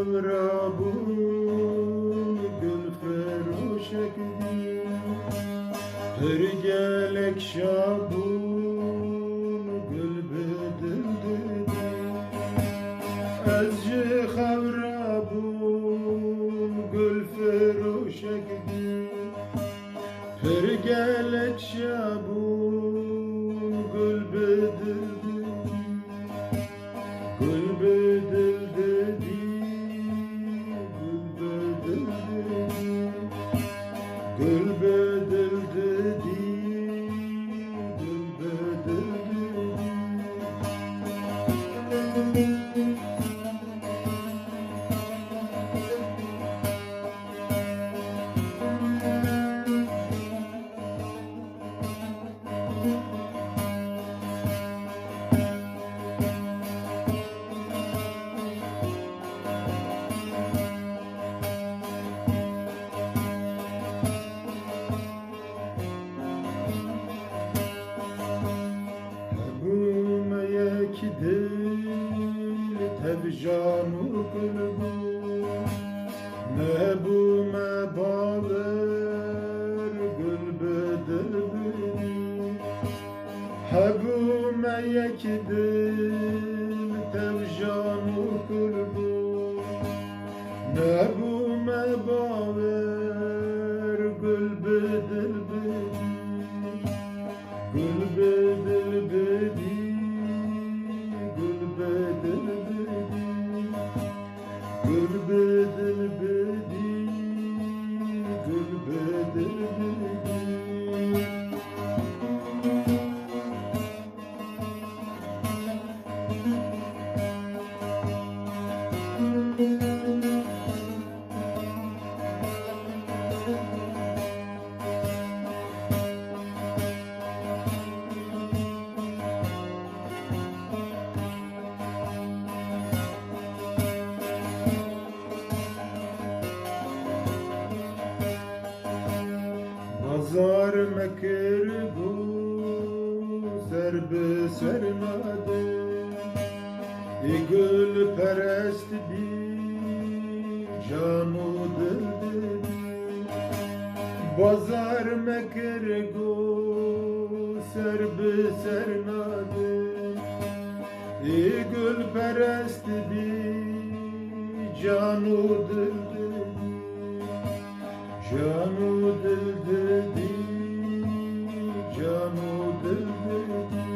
خورابون گل فروشک دی هر گلک شابون گل بدل دی از جه خورابون گل فروشک دی هر گلک شابون گل بدل دی گل بدل دی گل بدل دی گل بدل دی کی دل تب جان و قلبو محبوم باور گل بدل بدی حبوم یک دل تب جان و قلبو محبوم باور گل بدل بدی گل بدل بدی گل بدل بدی گل بدل بدی گل بدل بدی بازار مکر بو سر به سر ناده ای گل پرست بی جان و دل دی بازار مکر گو سر به سر ناده ای گل پرست بی جان و دل دی جان و دل دی جان و دل دی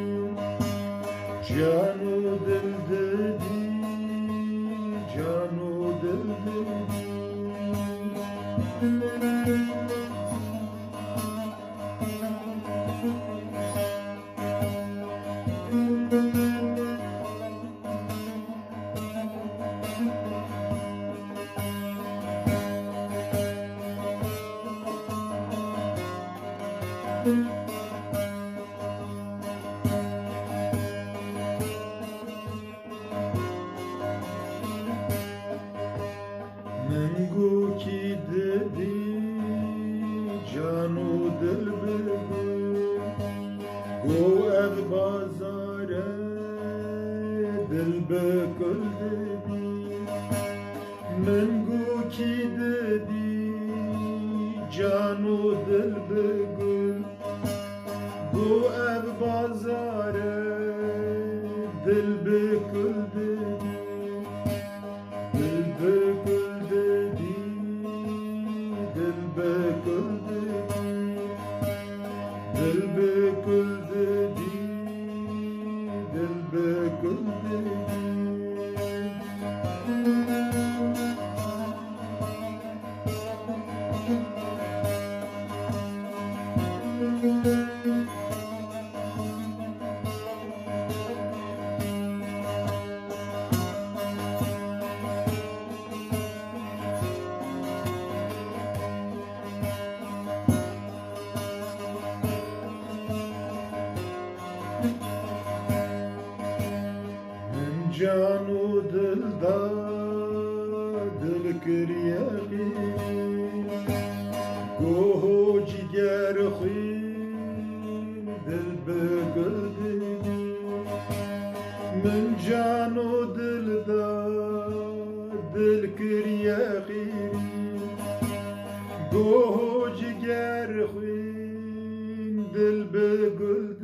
جان و دل دی جان و دل دی منگو کی دی جان و دل بگو گو اغ بازار دل بکل دی منگو کی دی جان و دل بگو گو اغ بازار دل بکل دی دل بکل دی دل بکل دی دل بکل دی دل بکل دی جان و دل دا دل کریمی گوه جگر خوین دل بگردی من جان و دل دا دل کریه خیری گوه جگر خوین دل به گل